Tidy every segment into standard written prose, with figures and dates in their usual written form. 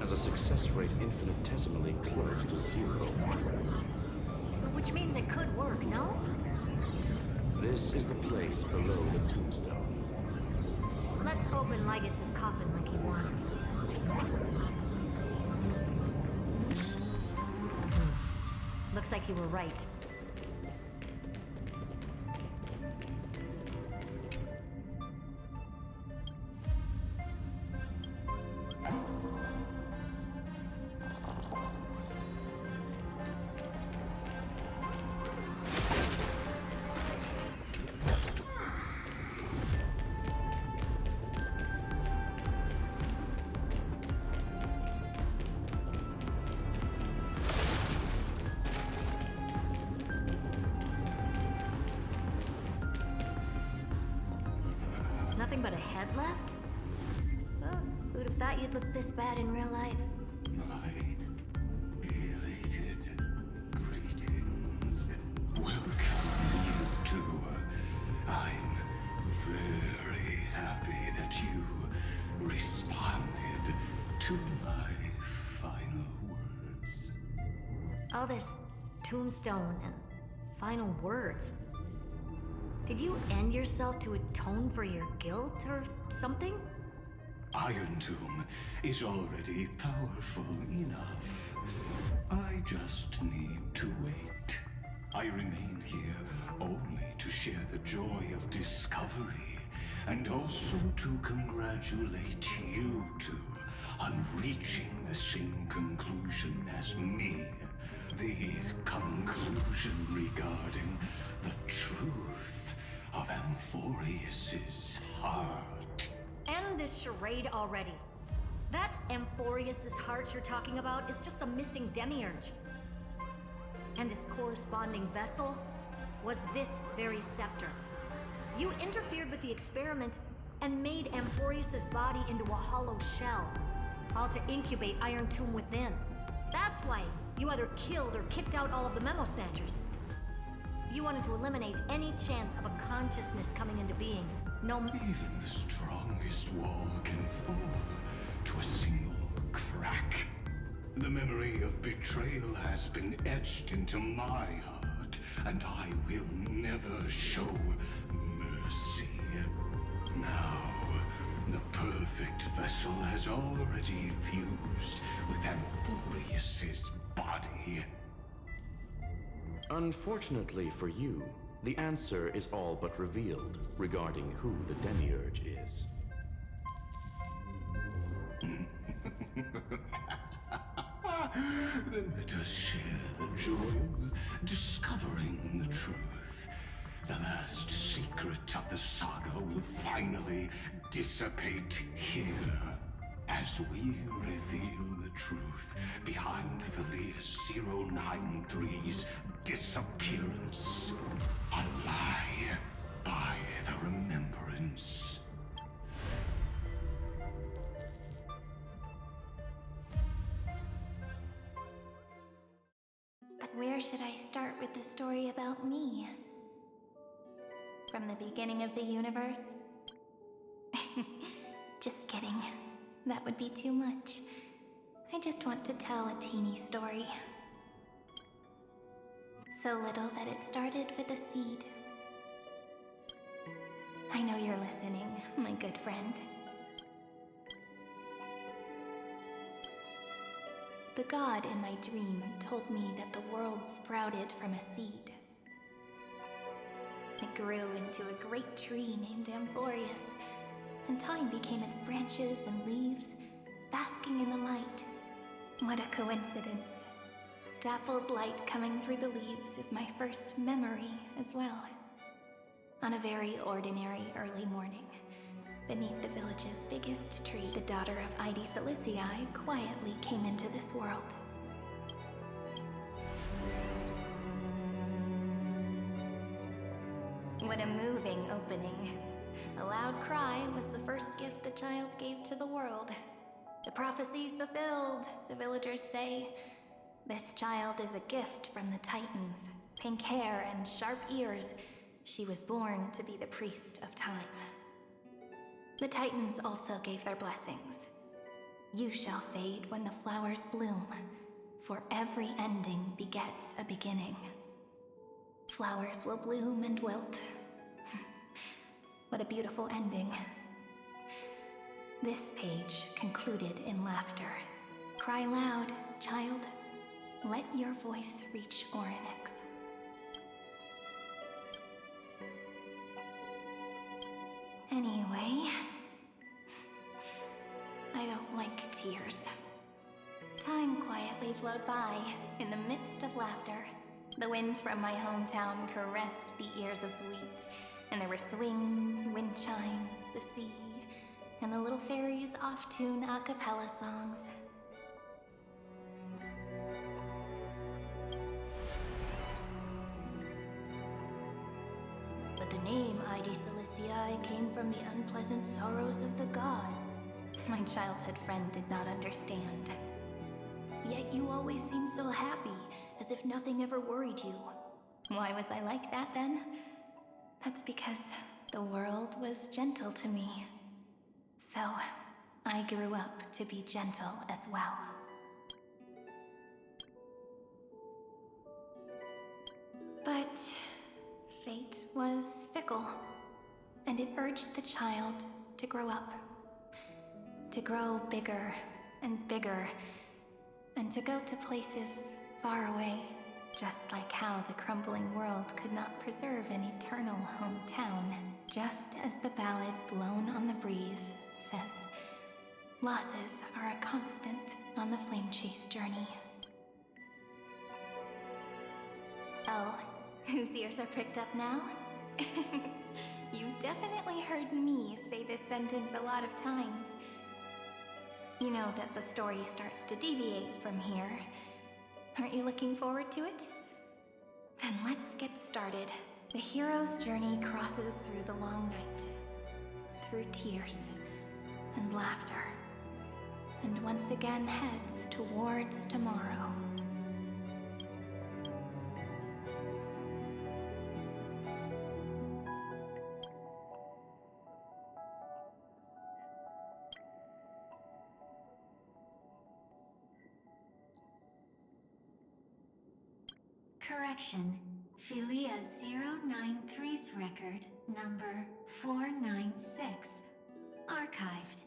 has a success rate infinitesimally close to 0. Which means it could work, no? This is the place below the tombstone. Let's open Lygus' coffin like he wanted. Looks like you were right. Nothing but a head left? Oh, who'd have thought you'd look this bad in real life? My elated greetings. Welcome, you two. I'm very happy that you responded to my final words. All this tombstone and final words. Did you end yourself to atone for your guilt or something? Iron Tomb is already powerful enough. I just need to wait. I remain here only to share the joy of discovery, and also to congratulate you two on reaching the same conclusion as me. The conclusion regarding the truth of Amphoreus's heart. End this charade already. That amphoreus' heart you're talking about is just a missing Demiurge. And its corresponding vessel was this very scepter. You interfered with the experiment and made Amphoreus' body into a hollow shell, all to incubate Iron Tomb within. That's why you either killed or kicked out all of the Memo Snatchers. You wanted to eliminate any chance of a consciousness coming into being. Even the strongest wall can fall to a single crack. The memory of betrayal has been etched into my heart, and I will never show mercy. Now, the perfect vessel has already fused with Amphoreus's body. Unfortunately for you, the answer is all but revealed regarding who the Demiurge is. Then let us share the joy of discovering the truth. The last secret of the saga will finally dissipate here, as we reveal the truth behind Felius 093's disappearance. A lie by the remembrance. But where should I start with the story about me? From the beginning of the universe? Just kidding. That would be too much. I just want to tell a teeny story. So little that it started with a seed. I know you're listening, my good friend. The god in my dream told me that the world sprouted from a seed. It grew into a great tree named Amphoreus, and time became its branches and leaves, basking in the light. What a coincidence. Dappled light coming through the leaves is my first memory as well. On a very ordinary early morning, beneath the village's biggest tree, the daughter of Ide Silicii quietly came into this world. What a moving opening. A loud cry was the first gift the child gave to the world. The prophecy's fulfilled, the villagers say. This child is a gift from the Titans. Pink hair and sharp ears. She was born to be the priest of time. The Titans also gave their blessings. You shall fade when the flowers bloom, for every ending begets a beginning. Flowers will bloom and wilt. What a beautiful ending. This page concluded in laughter. Cry loud, child. Let your voice reach Orynyx. Anyway, I don't like tears. Time quietly flowed by in the midst of laughter. The wind from my hometown caressed the ears of wheat, and there were swings, wind chimes, the sea, and the little fairies off-tune a cappella songs. But the name Ide Celestii came from the unpleasant sorrows of the gods. My childhood friend did not understand. Yet you always seemed so happy, as if nothing ever worried you. Why was I like that then? That's because the world was gentle to me. So, I grew up to be gentle as well. But fate was fickle, and it urged the child to grow up. To grow bigger and bigger, and to go to places far away, just like how the crumbling world could not preserve an eternal hometown. Just as the ballad Blown on the Breeze says, losses are a constant on the flame chase journey. Oh, whose ears are pricked up now? You definitely heard me say this sentence a lot of times. You know that the story starts to deviate from here. Aren't you looking forward to it? Then let's get started. The hero's journey crosses through the long night, through tears and laughter, and once again heads towards tomorrow. Correction. Philia 093's record, number 496. Archived.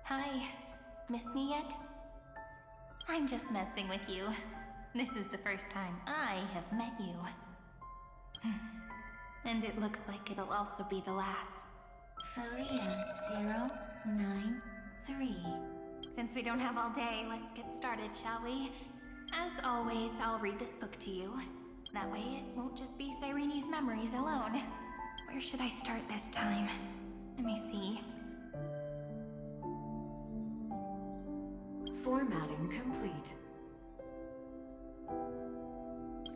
Hi, miss me yet? I'm just messing with you. This is the first time I have met you. And it looks like it'll also be the last. Philia 093. Since we don't have all day, let's get started, shall we? As always, I'll read this book to you. That way it won't just be Cyrene's memories alone. Where should I start this time? Let me see. Formatting complete.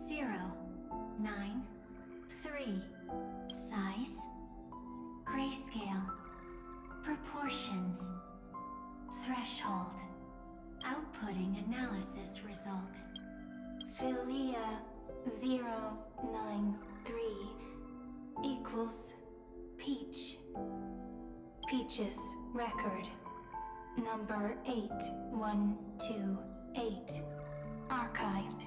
093. Size. Grayscale. Proportions. Threshold. Outputting analysis result. Philia 093 equals Peach. Peach's record. Number 8128. Archived.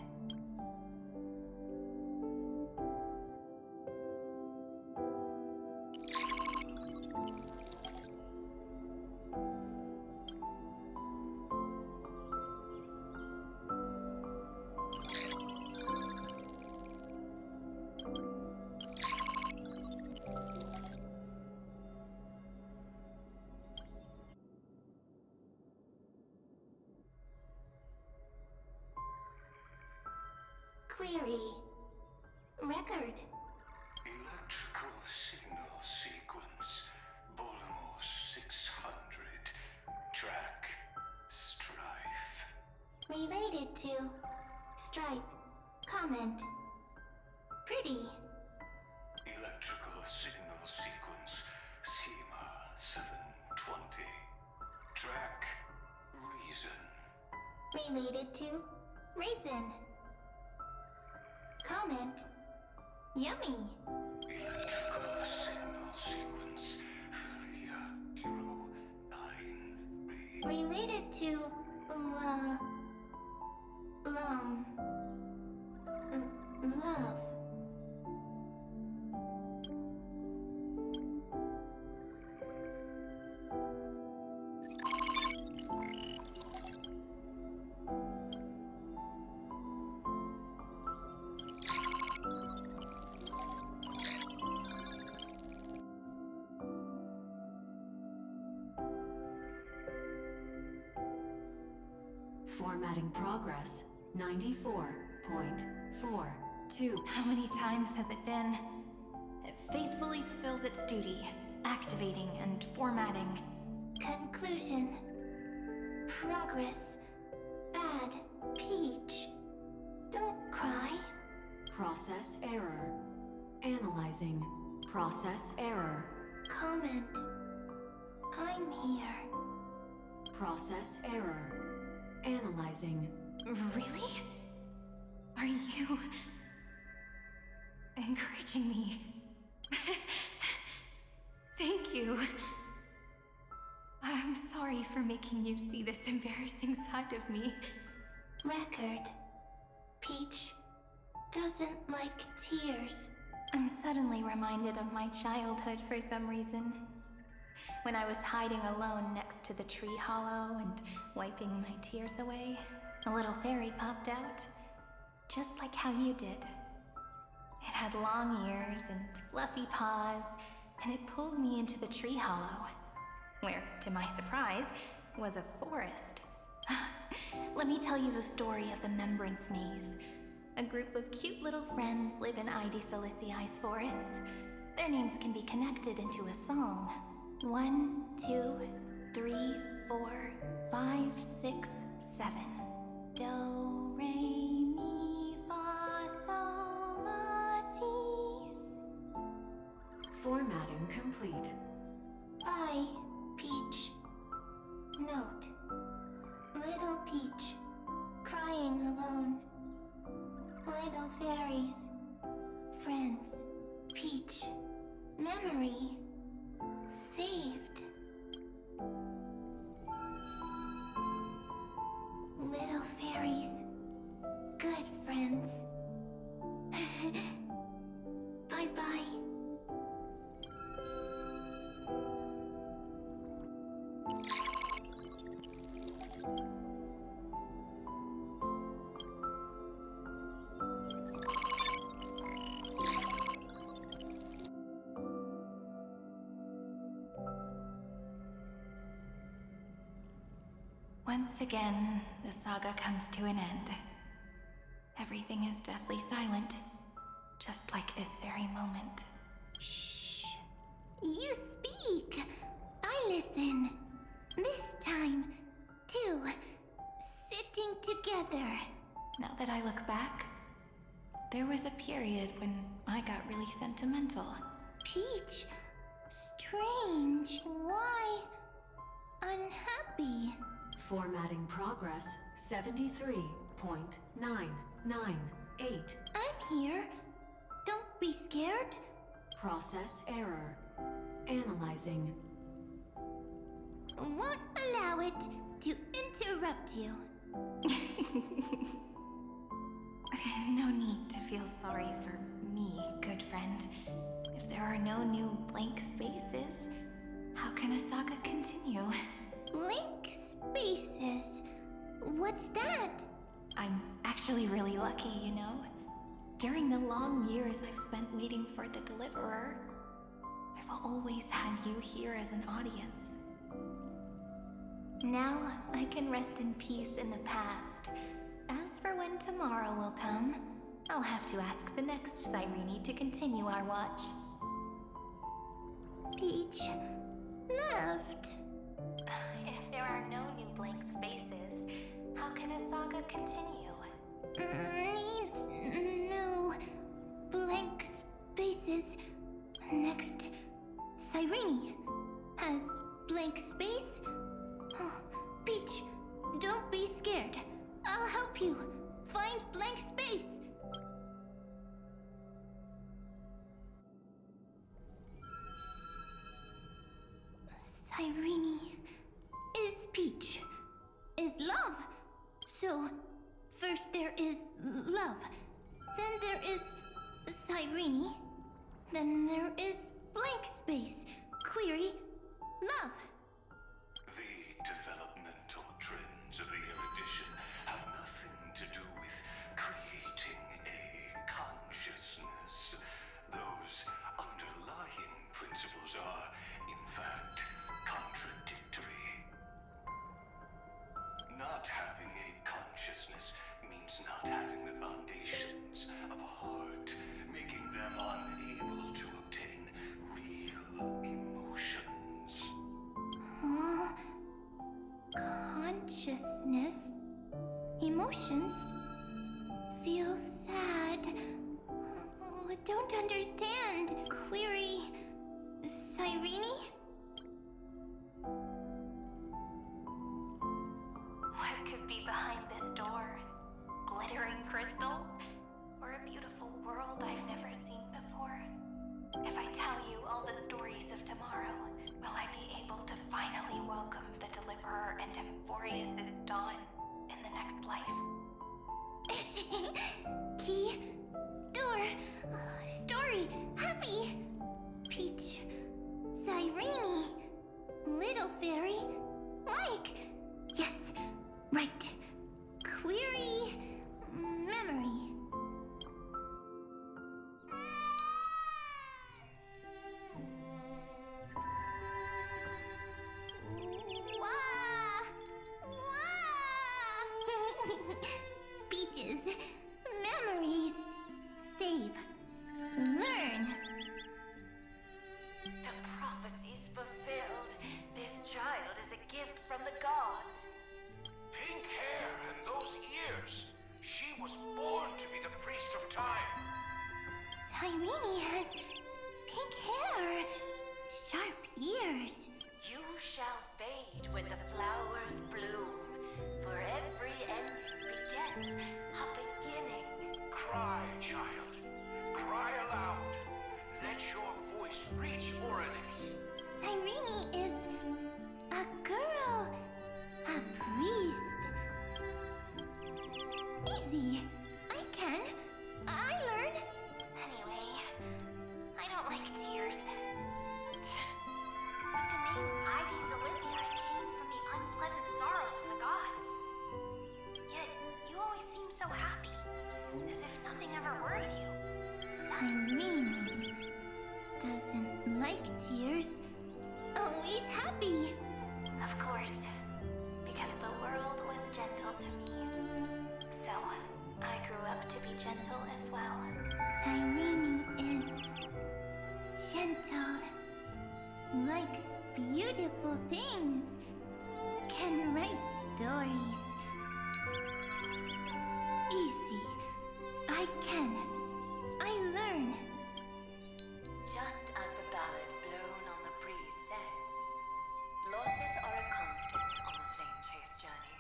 Query. Record. Electrical signal sequence. Bolamos 600. Track. Strife. Related to Stripe. Comment. Pretty. electrical signal sequence schema 720. Track reason. Related to raisin. Comment. Yummy. Electrical signal sequence 093. Related to love. Formatting progress 94.42. How many times has it been? It faithfully fulfills its duty, activating and formatting. Conclusion. Progress. Bad. Peach. Don't cry. Process error. Analyzing. Process error. Comment. I'm here. Process error. Analyzing. Really? Are you encouraging me? Thank you. I'm sorry for making you see this embarrassing side of me. Record. Peach doesn't like tears. I'm suddenly reminded of my childhood for some reason. When I was hiding alone next to the tree hollow and wiping my tears away, a little fairy popped out, just like how you did. It had long ears and fluffy paws, and it pulled me into the tree hollow, where, to my surprise, was a forest. Let me tell you the story of the Membrance Maze. A group of cute little friends live in Ide Silicii's forests. Their names can be connected into a song. 1, 2, 3, 4, 5, 6, 7. Do, re, mi, fa, sol, la, ti. Formatting complete. Bye, Peach. Note. Little Peach, crying alone. Little fairies, friends. Peach, memory, saved. Little fairies, good friends. Bye-bye. Once again, the saga comes to an end. Everything is deathly silent, just like this very moment. Shh. You speak. I listen. This time, too. Sitting together. Now that I look back, there was a period when I got really sentimental. Peach, strange. Why unhappy? Formatting progress 73.998. I'm here. Don't be scared. Process error. Analyzing. Won't allow it to interrupt you. No need to feel sorry for me, good friend. If there are no new blank spaces, how can a saga continue? Blank spaces? What's that? I'm actually really lucky, you know? During the long years I've spent waiting for the Deliverer, I've always had you here as an audience. Now I can rest in peace in the past. As for when tomorrow will come, I'll have to ask the next Cyrene to continue our watch. Peach left. If there are no new blank spaces, how can a saga continue? Needs new blank spaces. Next, Cyrene has blank space. Oh, Peach, don't be scared. I'll help you. Find blank space. Cyrene is Peach, is love. So, first there is love. Then there is Cyrene. Then there is blank space. Query, love. The developmental trends of the erudition have nothing to do with creating a consciousness. Those underlying principles are, in fact, contradictory. Not having a consciousness means not having the foundations of a heart, making them unable to obtain real emotions. Consciousness, emotions, feel sad. Don't understand. Query, Cyrene? What could be behind this door? Glittering crystals? Or a beautiful world I've never seen before? If I tell you all the stories of tomorrow, will I be able to finally welcome the Deliverer and amphoreus' dawn in the next life? Key, door, story, happy. Peach, Cyrene, little fairy, like. Yes, right. Query, memory. Wah! Wah! Peaches, memories, save, learn. The prophecy's fulfilled. This child is a gift from the gods. Pink hair and those ears. She was born to be the priest of time. Cyrene has pink hair, sharp ears. You shall fade when the flowers bloom, for every ending begets a beginning. Cry, child. Cry aloud. Let your voice reach Oryx. Cyrene is a girl, a priest. Easy. I learn. Anyway, I don't like tears. With the name Ivy Zelizia, I came from the unpleasant sorrows of the gods. Yet, you always seem so happy, as if nothing ever worried you. Cyrene doesn't like tears. Always happy. Of course, because the world was gentle to me. So, I grew up to be gentle as well. Cyrene is gentle, likes beautiful things, can write stories. Easy. I learn. Just as the ballad blown on the breeze says, losses are a constant on the flame chase journey.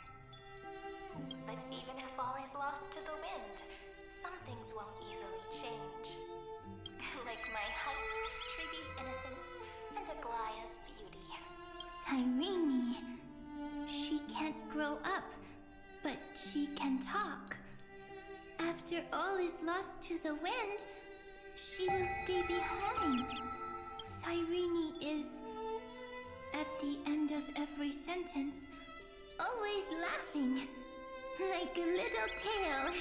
But even if all is lost to the wind, some things won't easily change. Like my height, Treeby's innocence, and Aglaea's beauty. Cyrene. She can't grow up, but she can talk. After all is lost to the wind, she will stay behind. Cyrene is, at the end of every sentence, always laughing, like a little tail.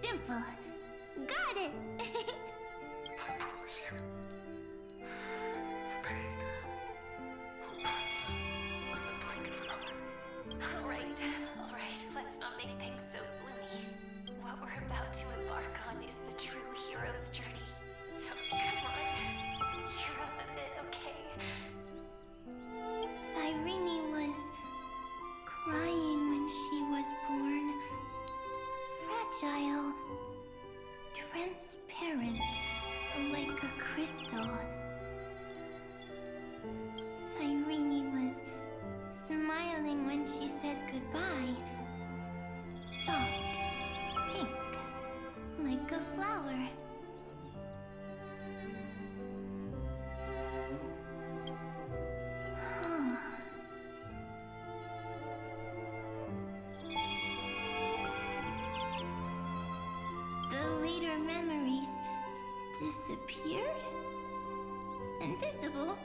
Simple. Got it. I promise you. The pain will pass in the blink of an eye. All right, let's not make things so gloomy. What we're about to embark on is the true hero's journey. So come on, cheer up a bit, okay? Cyrene was crying when she was born. Fragile. transparent, like a crystal. Cyrene was smiling when she said goodbye. Soft, pink, like a flower. The later memories disappeared? Invisible?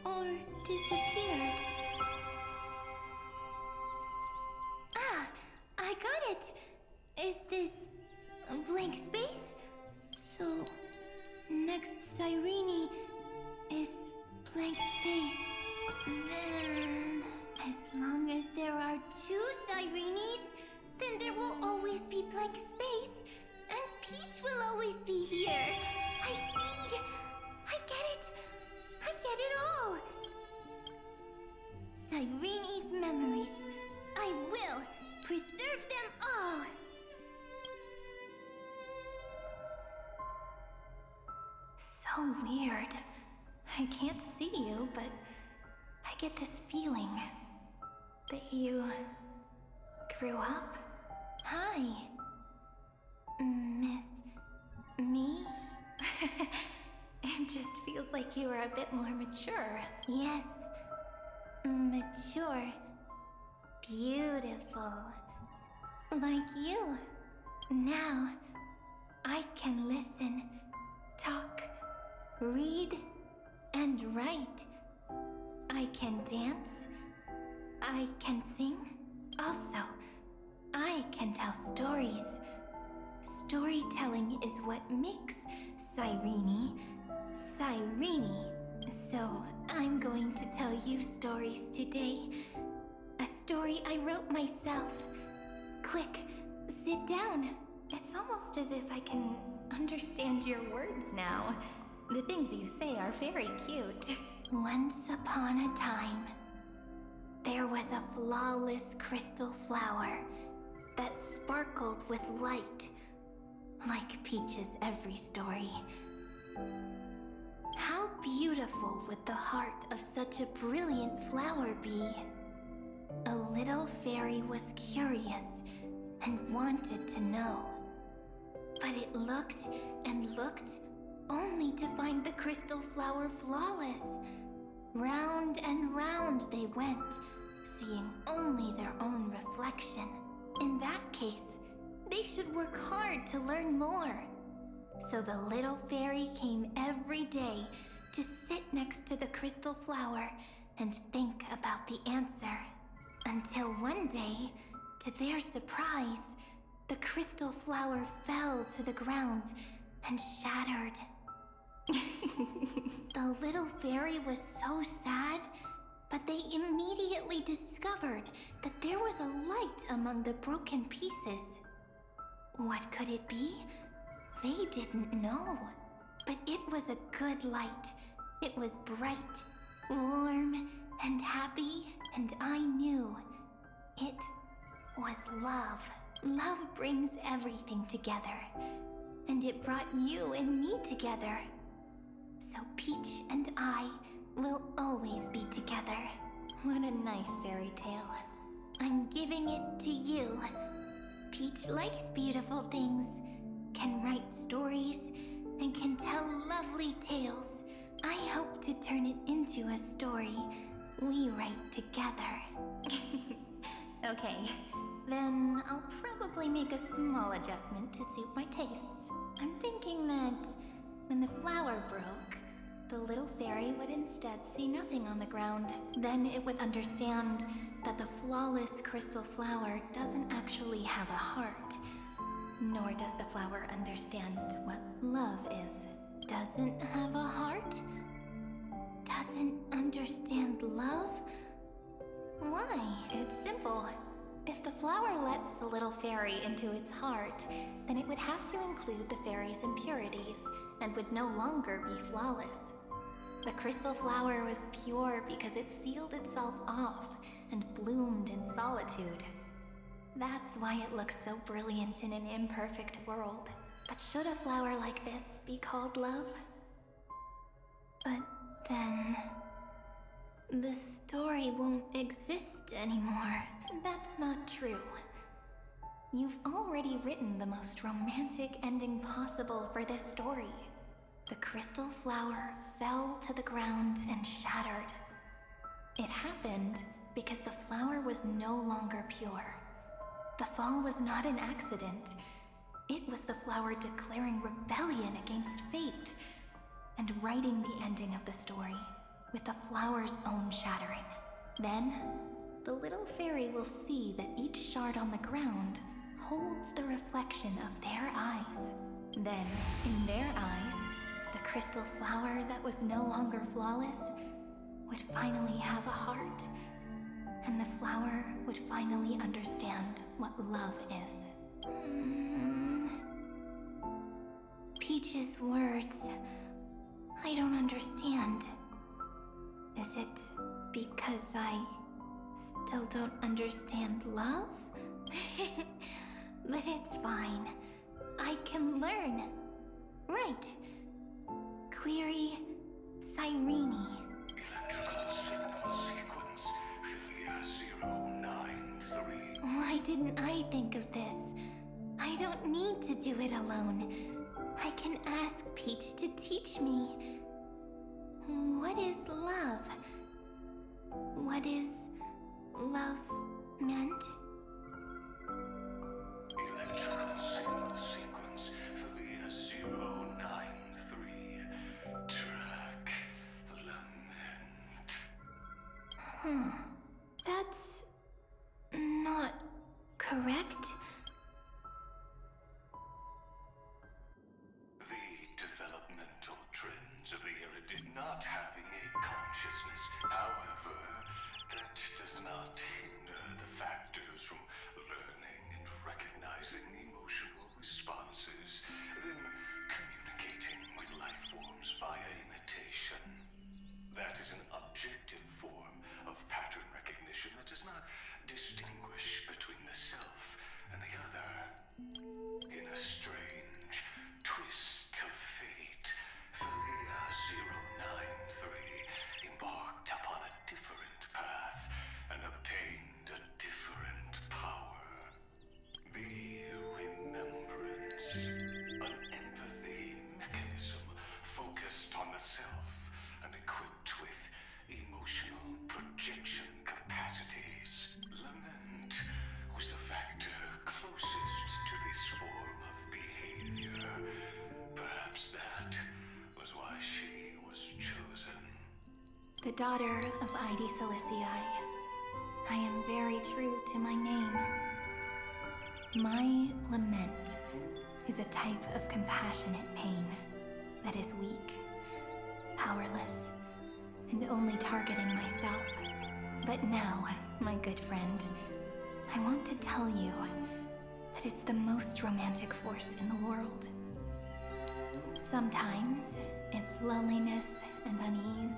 Or disappeared? Ah! I got it! Is this a blank space? So, next Cyrene is blank space. Then, as long as there are two Cyrenes, then there will always be blank space, and Peach will always be here. I see! I get it! I get it all! Cyrene's memories. I will preserve them all! So weird. I can't see you, but I get this feeling that you grew up. Hi. Miss... me? It just feels like you are a bit more mature. Yes. Mature. Beautiful. Like you. Now, I can listen, talk, read, and write. I can dance. I can sing. Also, I can tell stories. Storytelling is what makes Cyrene, Cyrene. So, I'm going to tell you stories today. A story I wrote myself. Quick, sit down. It's almost as if I can understand your words now. The things you say are very cute. Once upon a time, there was a flawless crystal flower that sparkled with light, like Peach's every story. How beautiful would the heart of such a brilliant flower be? A little fairy was curious and wanted to know. But it looked and looked only to find the crystal flower flawless. Round and round they went, seeing only their own reflection. In that case, they should work hard to learn more. So the little fairy came every day to sit next to the crystal flower and think about the answer. Until one day, to their surprise, the crystal flower fell to the ground and shattered. The little fairy was so sad, but they immediately discovered that there was a light among the broken pieces. What could it be? They didn't know. But it was a good light. It was bright, warm, and happy, and I knew it was love. Love brings everything together, and it brought you and me together. So Peach and I will always be together. What a nice fairy tale. I'm giving it to you. Peach likes beautiful things, can write stories, and can tell lovely tales. I hope to turn it into a story we write together. Okay, then I'll probably make a small adjustment to suit my tastes. I'm thinking that when the flower broke, the little fairy would instead see nothing on the ground. Then it would understand that the flawless crystal flower doesn't actually have a heart. Nor does the flower understand what love is. Doesn't have a heart? Doesn't understand love? Why? It's simple. If the flower lets the little fairy into its heart, then it would have to include the fairy's impurities, and would no longer be flawless. The crystal flower was pure because it sealed itself off and bloomed in solitude. That's why it looks so brilliant in an imperfect world. But should a flower like this be called love? But then... the story won't exist anymore. That's not true. You've already written the most romantic ending possible for this story. The crystal flower fell to the ground and shattered. It happened because the flower was no longer pure. The fall was not an accident. It was the flower declaring rebellion against fate and writing the ending of the story with the flower's own shattering. Then, the little fairy will see that each shard on the ground holds the reflection of their eyes. Then, in their eyes, the crystal flower that was no longer flawless would finally have a heart, and the flower would finally understand what love is. Peach's words... I don't understand. Is it because I still don't understand love? But it's fine. I can learn. Right. Query Cyrene. Electrical signal sequence Philia 093. Why didn't I think of this? I don't need to do it alone. I can ask Peach to teach me. What is love? What is love meant? Electrical signal sequence Philia 093. Track lament. That's not correct. The developmental trends of the era did not have innate consciousness. However, that does not hinder the factors from learning and recognizing emotional responses, then communicating with life forms via imitation. That is an objective form of pattern recognition that does not distinguish between the self and the other. In a strange twist of fate, Philia 093 embarked upon a different path and obtained a different power. The remembrance, an empathy mechanism focused on the self and equipped with emotional projection capacities. Lament was the factor closest to this form of behavior. Perhaps that was why she was chosen. The daughter of Ide Silicii. I am very true to my name. My lament is a type of compassionate pain that is weak, powerless, and only targeting myself. But now, my good friend, I want to tell you that it's the most romantic force in the world. Sometimes it's loneliness and unease.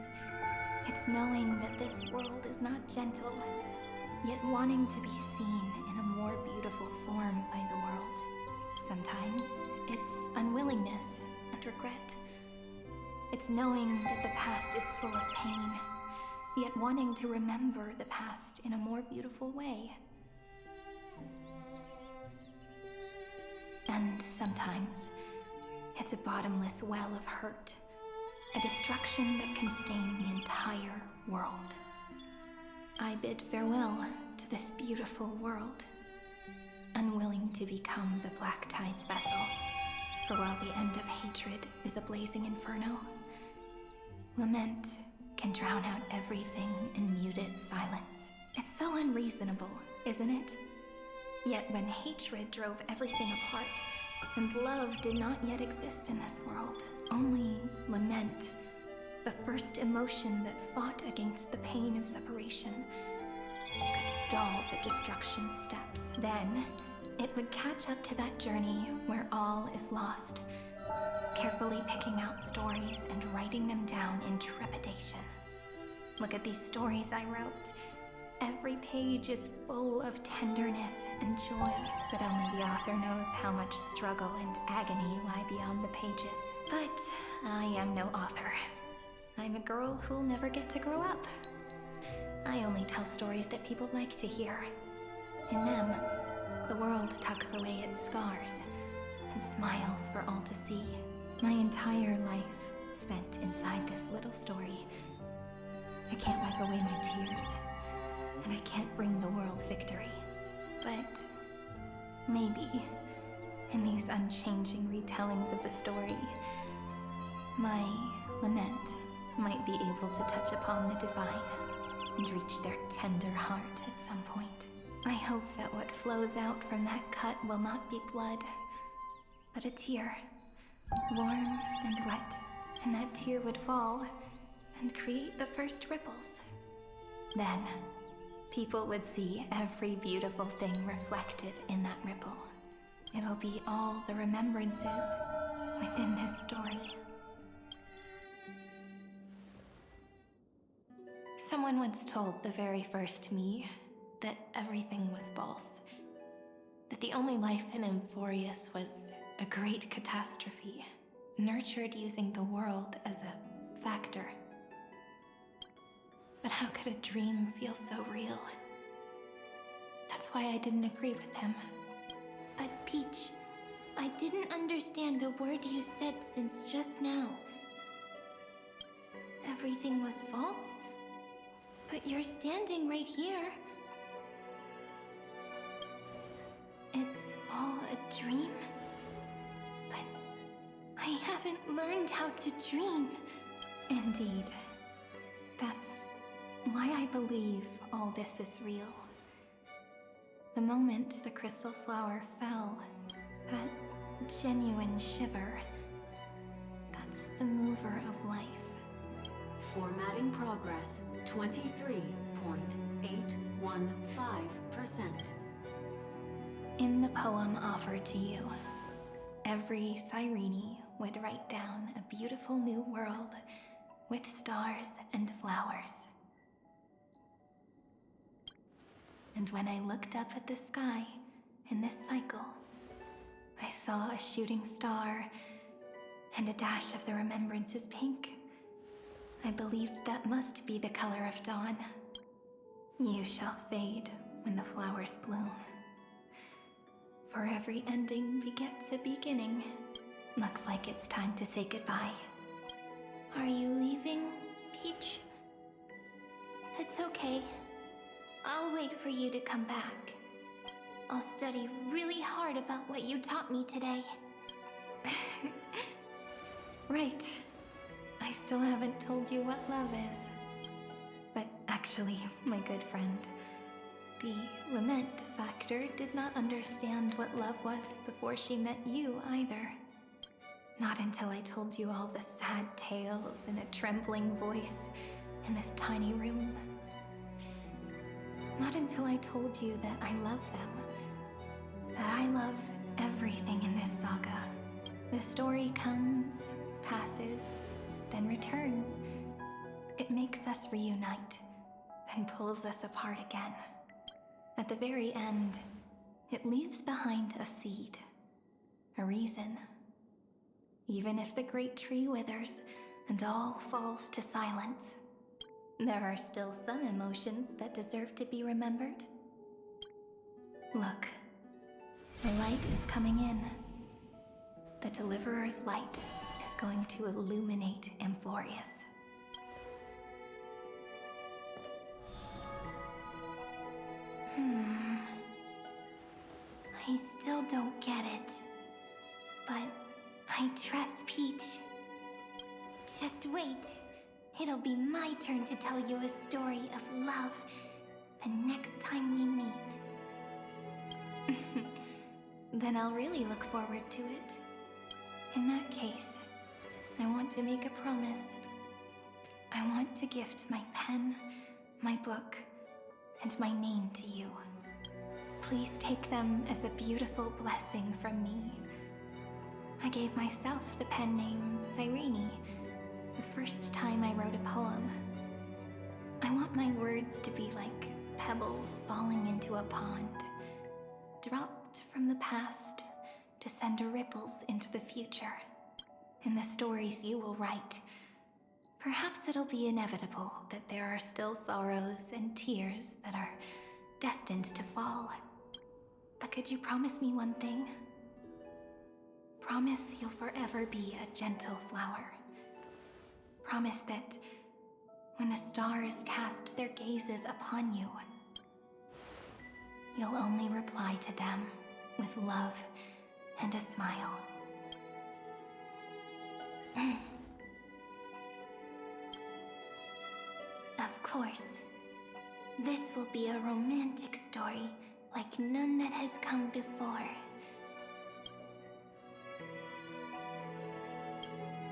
It's knowing that this world is not gentle, yet wanting to be seen in a more beautiful form by the world. Sometimes it's unwillingness and regret. It's knowing that the past is full of pain, yet wanting to remember the past in a more beautiful way. And sometimes it's a bottomless well of hurt, a destruction that can stain the entire world. I bid farewell to this beautiful world, unwilling to become the Black Tide's vessel, for while the end of hatred is a blazing inferno, lament can drown out everything in muted silence. It's so unreasonable, isn't it? Yet when hatred drove everything apart, and love did not yet exist in this world, only lament, the first emotion that fought against the pain of separation, could stall the destruction steps. Then, it would catch up to that journey where all is lost, carefully picking out stories and writing them down in trepidation. Look at these stories I wrote. Every page is full of tenderness and joy, but only the author knows how much struggle and agony lie beyond the pages. But I am no author. I'm a girl who'll never get to grow up. I only tell stories that people like to hear. In them, the world tucks away its scars and smiles for all to see. My entire life spent inside this little story. I can't wipe away my tears, and I can't bring the world victory. But maybe, in these unchanging retellings of the story, my lament might be able to touch upon the divine and reach their tender heart at some point. I hope that what flows out from that cut will not be blood, but a tear, warm and wet, and that tear would fall and create the first ripples. Then, people would see every beautiful thing reflected in that ripple. It'll be all the remembrances within this story. Someone once told the very first me that everything was false. That the only life in Amphoreus was a great catastrophe, nurtured using the world as a factor. But how could a dream feel so real? That's why I didn't agree with him. But Peach, I didn't understand the word you said since just now. Everything was false? But you're standing right here. It's all a dream? But I haven't learned how to dream. Indeed. That's why I believe all this is real. The moment the crystal flower fell, that genuine shiver, that's the mover of life. Formatting progress 23.815%. In the poem offered to you, every Cyrene would write down a beautiful new world with stars and flowers. And when I looked up at the sky in this cycle, I saw a shooting star and a dash of the remembrances pink. I believed that must be the color of dawn. You shall fade when the flowers bloom. For every ending begets a beginning. Looks like it's time to say goodbye. Are you leaving, Peach? It's okay. I'll wait for you to come back. I'll study really hard about what you taught me today. Right. I still haven't told you what love is. But actually, my good friend, the lament factor did not understand what love was before she met you either. Not until I told you all the sad tales in a trembling voice in this tiny room. Not until I told you that I love them. That I love everything in this saga. The story comes, passes, then returns. It makes us reunite, then pulls us apart again. At the very end, it leaves behind a seed, a reason. Even if the great tree withers and all falls to silence, there are still some emotions that deserve to be remembered. Look, the light is coming in. The Deliverer's light is going to illuminate Amphoreus. I still don't get it. But I trust Peach. Just wait. It'll be my turn to tell you a story of love the next time we meet. Then I'll really look forward to it. In that case, I want to make a promise. I want to gift my pen, my book, and my name to you. Please take them as a beautiful blessing from me. I gave myself the pen name Cyrene the first time I wrote a poem. I want my words to be like pebbles falling into a pond, dropped from the past to send ripples into the future. In the stories you will write, perhaps it'll be inevitable that there are still sorrows and tears that are destined to fall. But could you promise me one thing? Promise you'll forever be a gentle flower. Promise that when the stars cast their gazes upon you, you'll only reply to them with love and a smile. Of course. This will be a romantic story like none that has come before.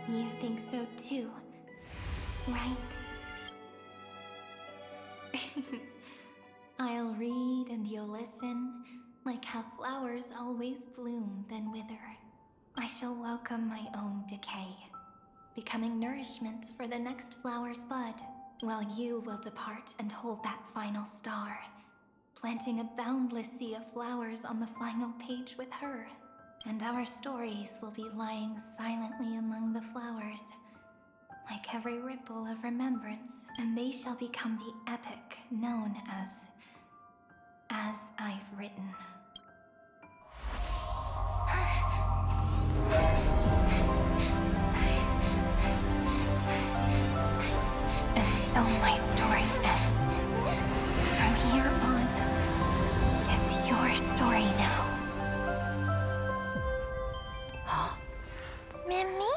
You think so too, right? I'll read and you'll listen, like how flowers always bloom then wither. I shall welcome my own decay, becoming nourishment for the next flower's bud, while you will depart and hold that final star, planting a boundless sea of flowers on the final page with her. And our stories will be lying silently among the flowers, like every ripple of remembrance, and they shall become the epic known as I've Written. And so my story ends. From here on, it's your story now. Mimi?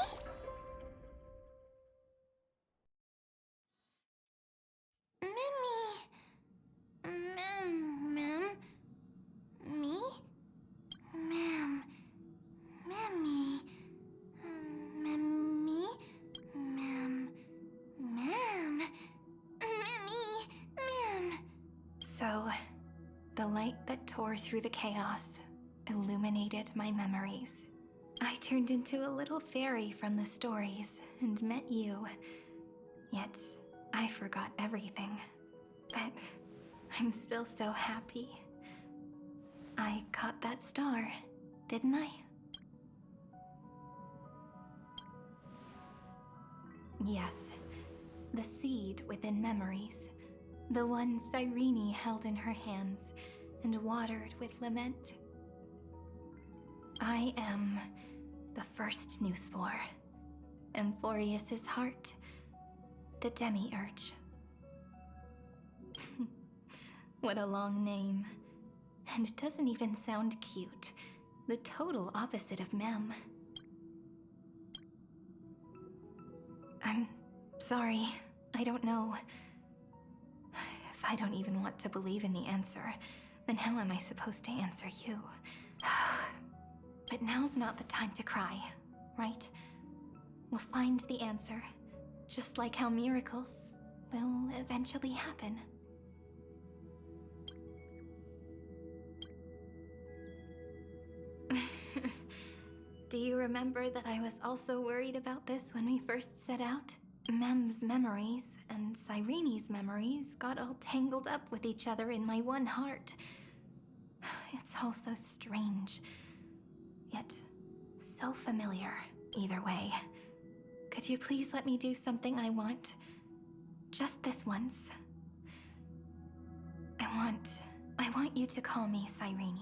So, the light that tore through the chaos illuminated my memories. I turned into a little fairy from the stories and met you. Yet, I forgot everything. But I'm still so happy. I caught that star, didn't I? Yes, the seed within memories. The one Cyrene held in her hands and watered with lament. I am the first new spore, Amphoreus's heart, the Demiurge. What a long name. And it doesn't even sound cute. The total opposite of Mem. I'm sorry, I don't know. If I don't even want to believe in the answer, then how am I supposed to answer you? But now's not the time to cry, right? We'll find the answer, just like how miracles will eventually happen. Do you remember that I was also worried about this when we first set out? Mem's memories and Cyrene's memories got all tangled up with each other in my one heart. It's all so strange, yet so familiar either way. Could you please let me do something I want? Just this once. I want you to call me Cyrene.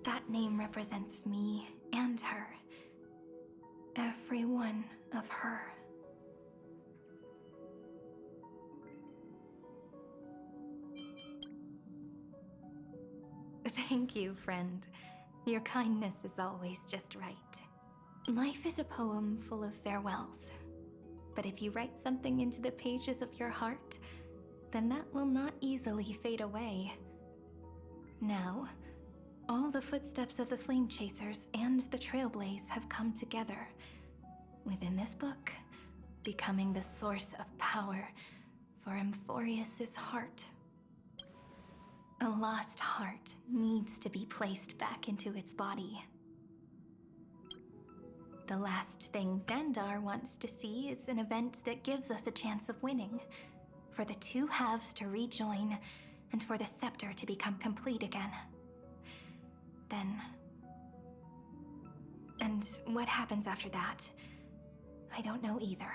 That name represents me and her. Every one of her. Thank you, friend. Your kindness is always just right. Life is a poem full of farewells. But if you write something into the pages of your heart, then that will not easily fade away. Now, all the footsteps of the Flame Chasers and the Trailblaze have come together within this book, becoming the source of power for Amphoreus's heart. A lost heart needs to be placed back into its body. The last thing Xandar wants to see is an event that gives us a chance of winning, for the two halves to rejoin, and for the scepter to become complete again. Then... And what happens after that? I don't know either.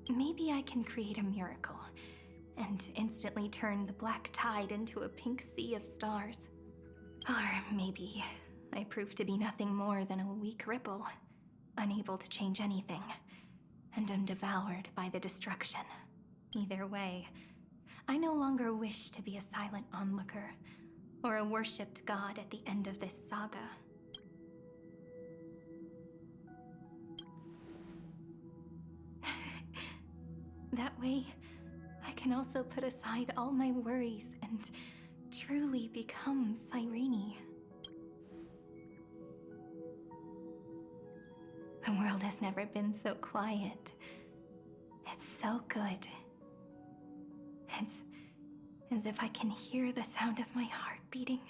Maybe I can create a miracle, and instantly turn the black tide into a pink sea of stars. Or maybe I prove to be nothing more than a weak ripple, unable to change anything, and am devoured by the destruction. Either way, I no longer wish to be a silent onlooker, or a worshipped god at the end of this saga. That way, I can also put aside all my worries and truly become Cyrene. The world has never been so quiet. It's so good. It's as if I can hear the sound of my heart beating.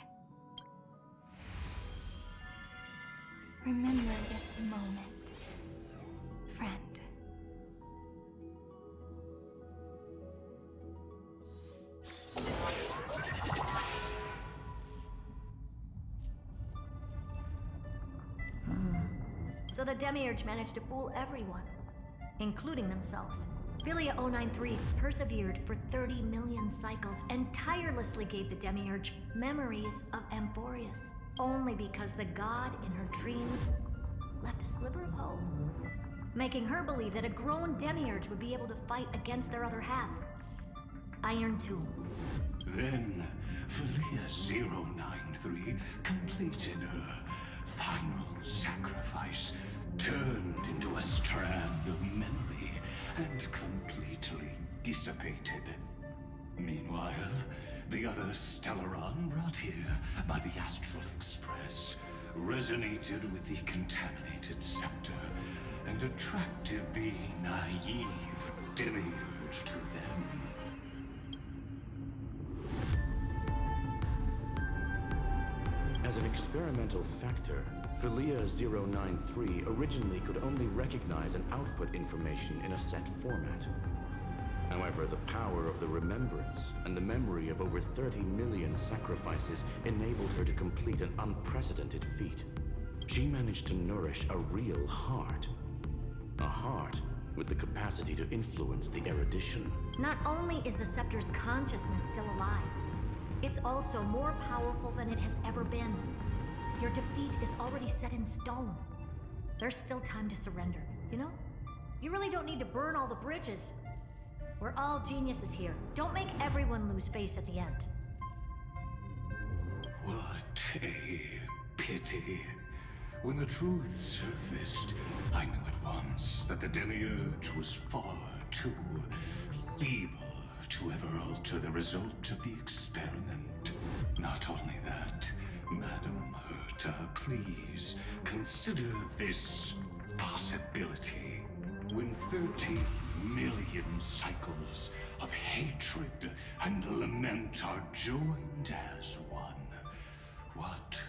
Remember this moment, friend. So the Demiurge managed to fool everyone, including themselves. Philia 093 persevered for 30 million cycles and tirelessly gave the Demiurge memories of Amphoreus, only because the god in her dreams left a sliver of hope, making her believe that a grown Demiurge would be able to fight against their other half. Iron Tomb. Then, Philia 093 completed her final sacrifice, turned into a strand of memory, and completely dissipated. Meanwhile, the other Stellaron brought here by the Astral Express resonated with the contaminated scepter and attracted the naive Demiurge to them. As an experimental factor, Philia 093 originally could only recognize and output information in a set format. However, the power of the remembrance and the memory of over 30 million sacrifices enabled her to complete an unprecedented feat. She managed to nourish a real heart. A heart with the capacity to influence the erudition. Not only is the scepter's consciousness still alive, it's also more powerful than it has ever been. Your defeat is already set in stone. There's still time to surrender, you know? You really don't need to burn all the bridges. We're all geniuses here. Don't make everyone lose face at the end. What a pity. When the truth surfaced, I knew at once that the Demiurge was far too feeble to ever alter the result of the experiment. Not only that, Madam Herta, please consider this possibility. When 30 million cycles of hatred and lament are joined as one, what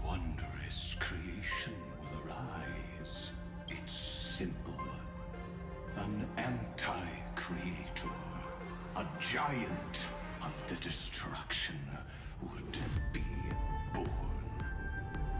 wondrous creation will arise? It's simple. An anti-creator. A giant of the destruction would be born.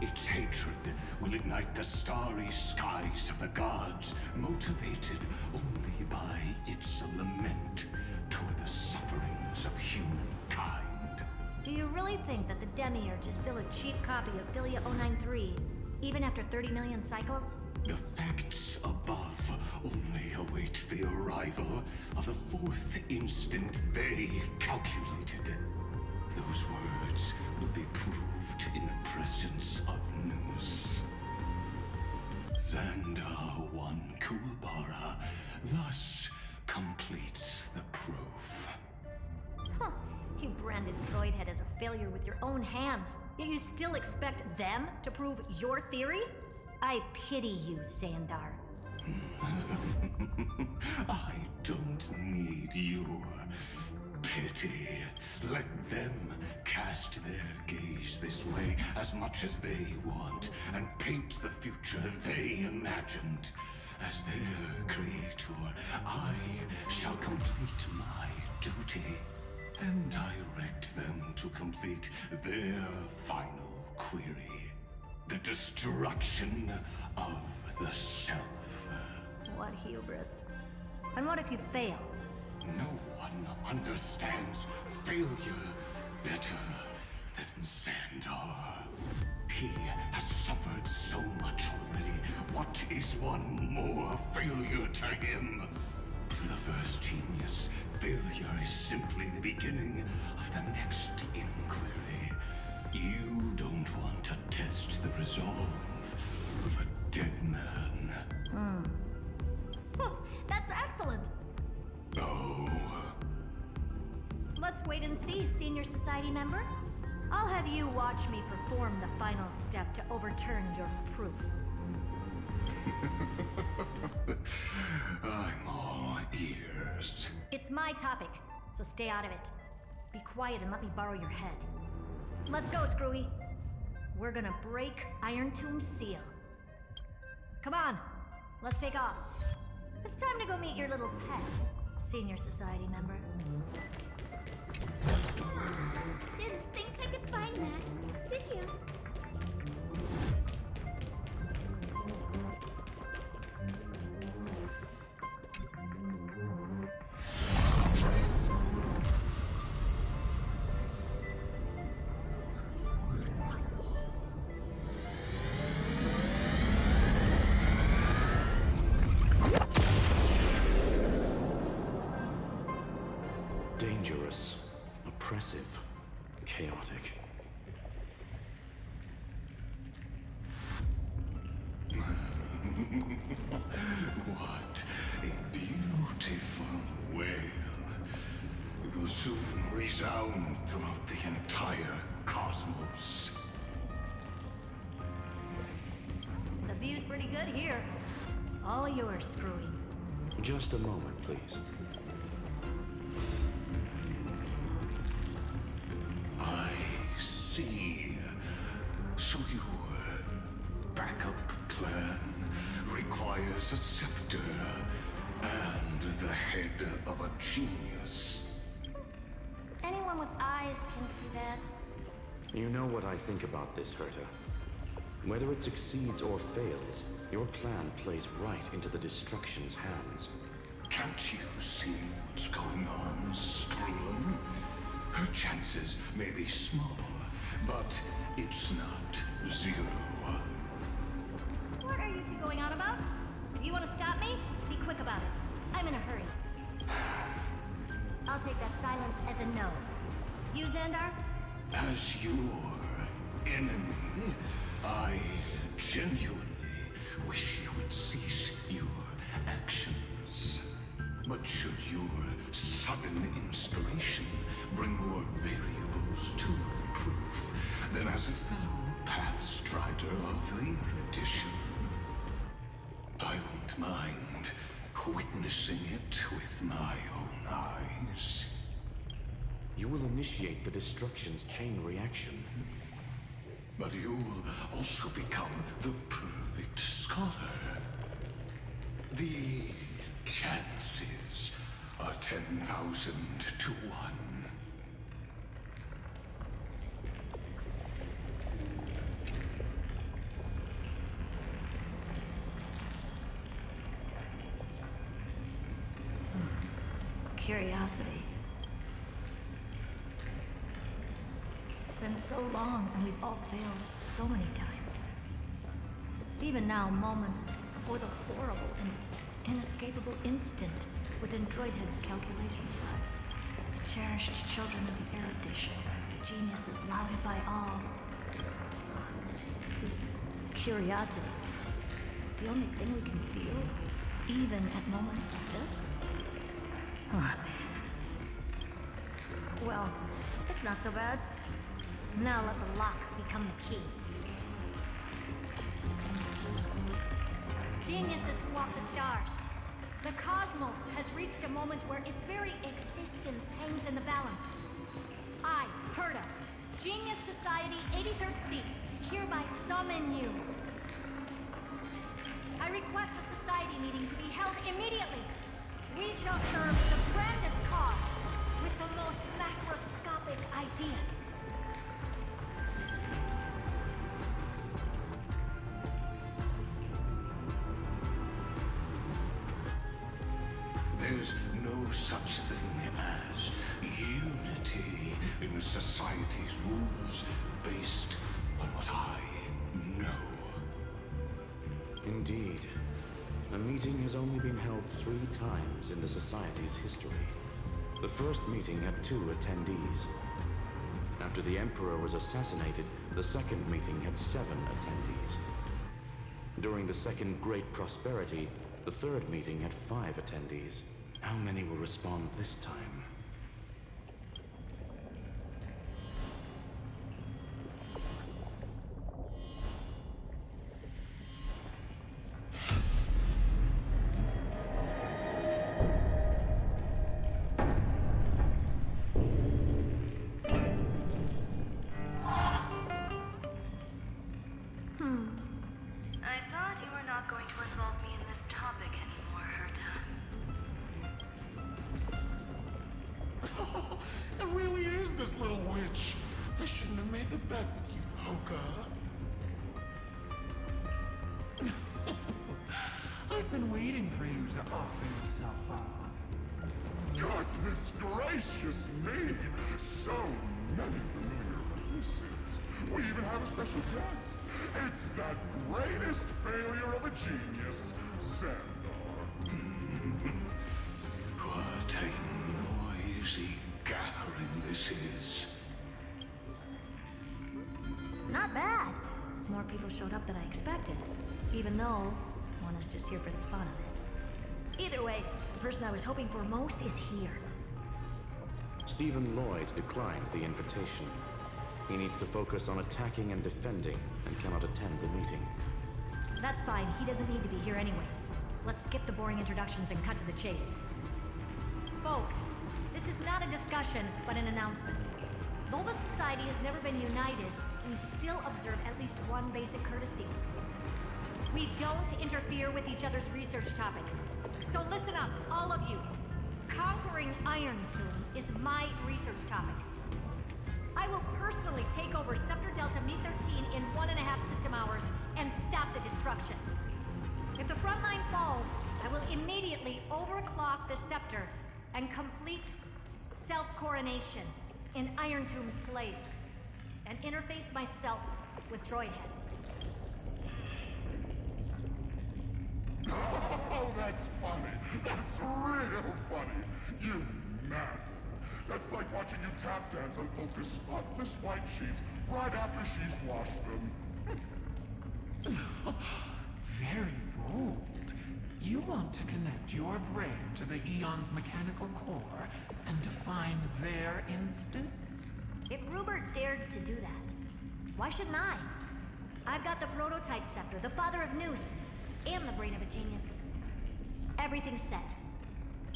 Its hatred will ignite the starry skies of the gods, motivated only by its lament toward the sufferings of humankind. Do you really think that the Demiurge is still a cheap copy of Philia 093, even after 30 million cycles? The facts above only await the arrival of the fourth instant they calculated. Those words will be proved in the presence of Nous. Xandar 1 Kuwabara thus completes the proof. Huh. You branded Droidhead as a failure with your own hands, yet you still expect them to prove your theory? I pity you, Xandar. I don't need your pity. Let them cast their gaze this way as much as they want and paint the future they imagined. As their creator, I shall complete my duty and direct them to complete their final query. The destruction of the self. What hubris. And what if you fail? No one understands failure better than Xandar. He has suffered so much already. What is one more failure to him? For the first genius, failure is simply the beginning of the next inquiry. You don't want to test the resolve of a dead man. That's excellent. Oh. Let's wait and see, Senior Society member. I'll have you watch me perform the final step to overturn your proof. I'm all ears. It's my topic, so stay out of it. Be quiet and let me borrow your head. Let's go, Screwy. We're gonna break Iron Tomb's seal. Come on, let's take off. It's time to go meet your little pet, Senior Society member. Didn't think I could find that, did you? Dangerous, oppressive, chaotic. What a beautiful wail. It will soon resound throughout the entire cosmos. The view's pretty good here. All yours, Screwy. Just a moment, please. I see. So your backup plan requires a scepter and the head of a genius. Anyone with eyes can see that. You know what I think about this, Herta. Whether it succeeds or fails, your plan plays right into the destruction's hands. Can't you see what's going on, Screw'em? Her chances may be small, but it's not zero. What are you two going on about? If you want to stop me, be quick about it. I'm in a hurry. I'll take that silence as a no. You, Xandar? As your enemy, I genuinely wish you would cease your actions. But should your sudden inspiration bring more variables to the proof, then as a fellow Pathstrider of the edition, I won't mind witnessing it with my own eyes. You will initiate the destruction's chain reaction. But you'll also become the perfect scholar. The chances are 10,000 to 1. Curiosity. It's been so long and we've all failed so many times. Even now, moments before the horrible and inescapable instant within Droidhead's calculations rise. The cherished children of the erudition, the geniuses lauded by all. Is curiosity the only thing we can feel, even at moments like this? Well, it's not so bad. Now let the lock become the key. Geniuses who walk the stars. The cosmos has reached a moment where its very existence hangs in the balance. I, Herta, Genius Society 83rd seat, hereby summon you. I request a society meeting to be held immediately. We shall serve the grandest cause with the most macroscopic ideas. There's no such thing as unity in the society's rules based on what I know. Indeed. A meeting has only been held 3 times in the Society's history. The first meeting had 2 attendees. After the Emperor was assassinated, the second meeting had 7 attendees. During the Second Great Prosperity, the third meeting had 5 attendees. How many will respond this time? I thought you were not going to involve me in this topic anymore, Herta. It really is this little witch. I shouldn't have made the bet with you, Hoka. I've been waiting for you to offer yourself up. Goodness gracious me! So many familiar faces. We even have a special guest. It's that greatest failure of a genius, Xandar. What a noisy gathering this is. Not bad. More people showed up than I expected. Even though one is just here for the fun of it. Either way, the person I was hoping for most is here. Stephen Lloyd declined the invitation. He needs to focus on attacking and defending, and cannot attend the meeting. That's fine. He doesn't need to be here anyway. Let's skip the boring introductions and cut to the chase. Folks, this is not a discussion, but an announcement. Though the society has never been united, we still observe at least one basic courtesy. We don't interfere with each other's research topics. So listen up, all of you. Conquering Iron Tomb is my research topic. I will personally take over Scepter Delta Me-13 in 1.5 system hours and stop the destruction. If the front line falls, I will immediately overclock the Scepter and complete self-coronation in Iron Tomb's place, and interface myself with Droidhead. Oh, that's funny. That's real funny. You madman. That's like watching you tap dance on Polka's spotless white sheets right after she's washed them. Very bold. You want to connect your brain to the Eon's mechanical core and define their instance? If Rupert dared to do that, why shouldn't I? I've got the prototype scepter, the father of Noose, and the brain of a genius. Everything's set.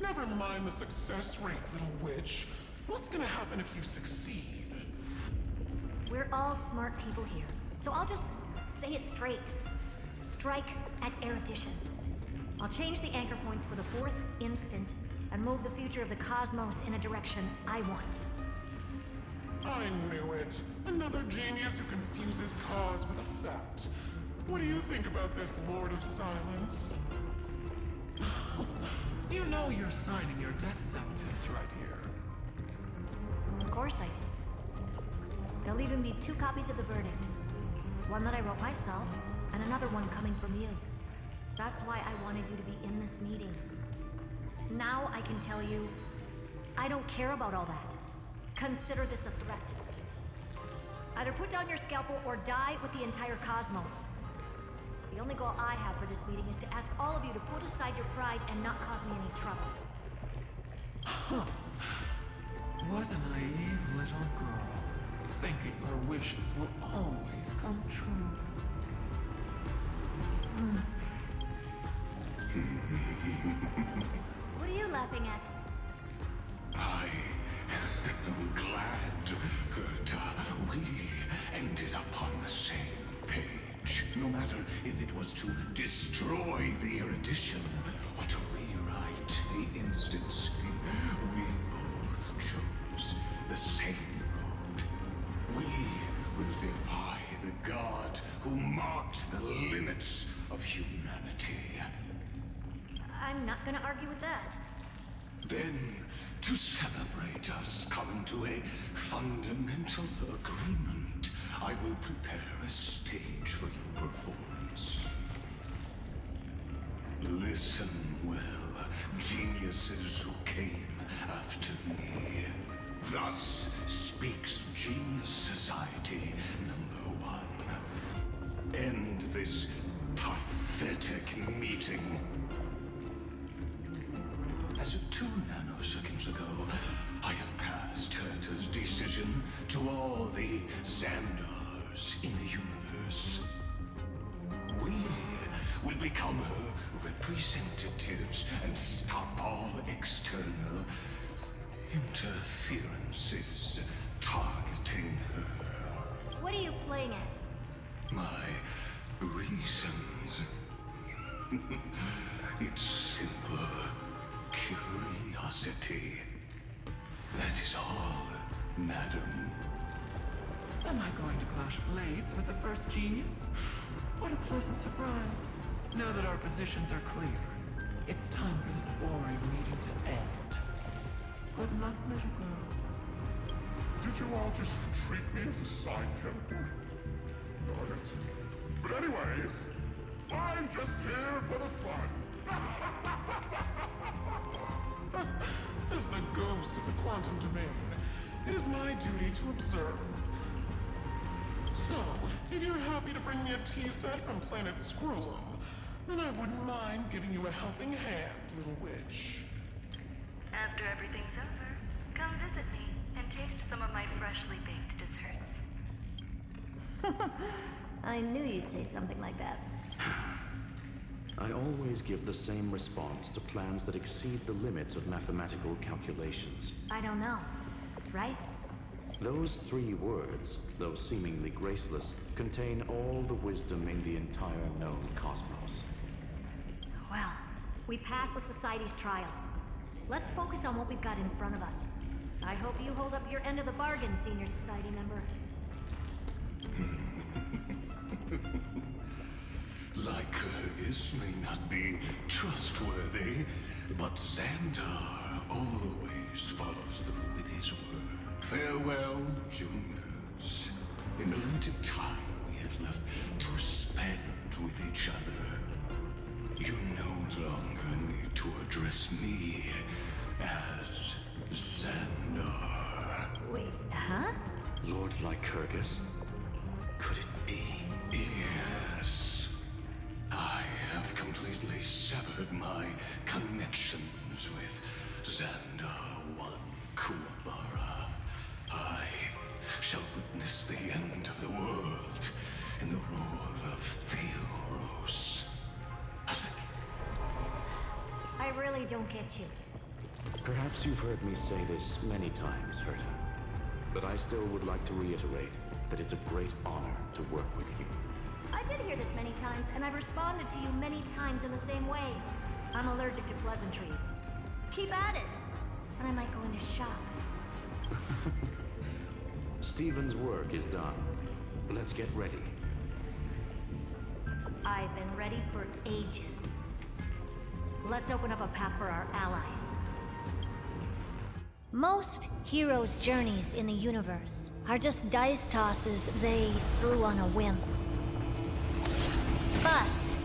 Never mind the success rate, little witch. What's gonna happen if you succeed? We're all smart people here, so I'll just say it straight. Strike at erudition. I'll change the anchor points for the 4th instant and move the future of the cosmos in a direction I want. I knew it. Another genius who confuses cause with effect. What do you think about this, Lord of Silence? You know you're signing your death sentence right here. Of course I do. There'll even be 2 copies of the verdict. One that I wrote myself, and another one coming from you. That's why I wanted you to be in this meeting. Now I can tell you, I don't care about all that. Consider this a threat. Either put down your scalpel or die with the entire cosmos. The only goal I have for this meeting is to ask all of you to put aside your pride and not cause me any trouble. Huh. What a naive little girl. Thinking her wishes will always come true. What are you laughing at? I am glad that we ended up on the same page. No matter if it was to destroy the erudition or to rewrite the instance. We both chose the same road. We will defy the god who marked the limits of humanity. I'm not gonna argue with that. Then, to celebrate us coming to a fundamental agreement, I will prepare a stage for your performance. Listen well, geniuses who came after me. Thus speaks Genius Society #1. End this pathetic meeting. As of 2 nanoseconds ago, I have passed Herta's decision to all the Xandars in the universe. We will become her representatives and stop all external interferences targeting her. What are you playing at? My reasons. It's simple curiosity. That is all, madam. Am I going to clash blades with the first genius? What a pleasant surprise. Now that our positions are clear, it's time for this boring meeting to end. Good luck, little girl. Did you all just treat me as a side character? Darn it. But anyways, I'm just here for the fun. As the ghost of the quantum domain, it is my duty to observe. So, if you're happy to bring me a tea set from planet Scrollum, then I wouldn't mind giving you a helping hand, little witch. After everything's over, come visit me and taste some of my freshly baked desserts. I knew you'd say something like that. I always give the same response to plans that exceed the limits of mathematical calculations. I don't know, right? Those 3 words, though seemingly graceless, contain all the wisdom in the entire known cosmos. Well, we passed the Society's trial. Let's focus on what we've got in front of us. I hope you hold up your end of the bargain, Senior Society member. Lycurgus may not be trustworthy, but Xandar always follows through with his word. Farewell, juniors. In the limited time we have left to spend with each other, you no longer need to address me as Xandar. Wait, huh? Lord Lycurgus? Could it be? Yes. I have completely severed my connections with Xandar 1 Kuwabara. I shall witness the end of the world in the role of Theoros. I really don't get you. Perhaps you've heard me say this many times, Herta. But I still would like to reiterate that it's a great honor to work with you. I did hear this many times, and I've responded to you many times in the same way. I'm allergic to pleasantries. Keep at it, and I might go into shock. Stephen's work is done. Let's get ready. I've been ready for ages. Let's open up a path for our allies. Most heroes' journeys in the universe are just dice tosses they threw on a whim. But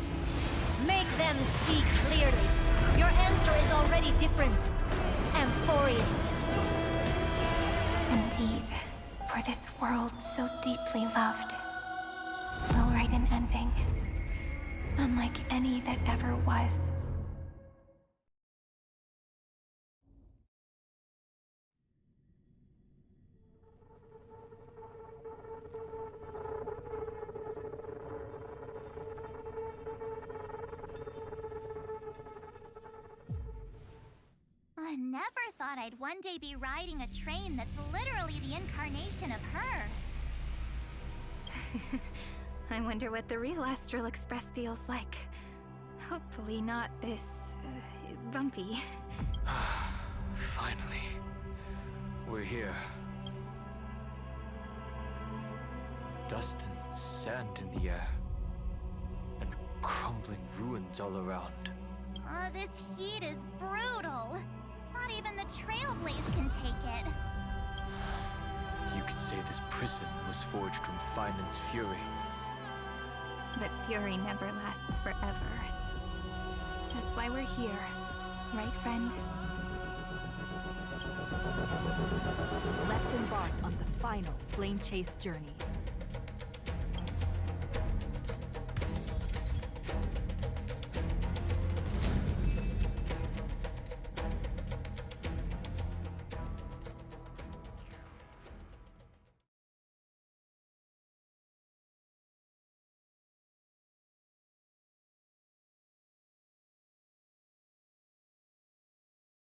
make them see clearly. Your answer is already different. Amphoreus. Indeed, for this world so deeply loved, we'll write an ending, unlike any that ever was. I never thought I'd one day be riding a train that's literally the incarnation of her. I wonder what the real Astral Express feels like. Hopefully not this, bumpy. Finally. We're here. Dust and sand in the air. And crumbling ruins all around. This heat is brutal. Not even the trailblaze can take it. You could say this prison was forged from Phainon's fury. But fury never lasts forever. That's why we're here. Right, friend? Let's embark on the final flame chase journey.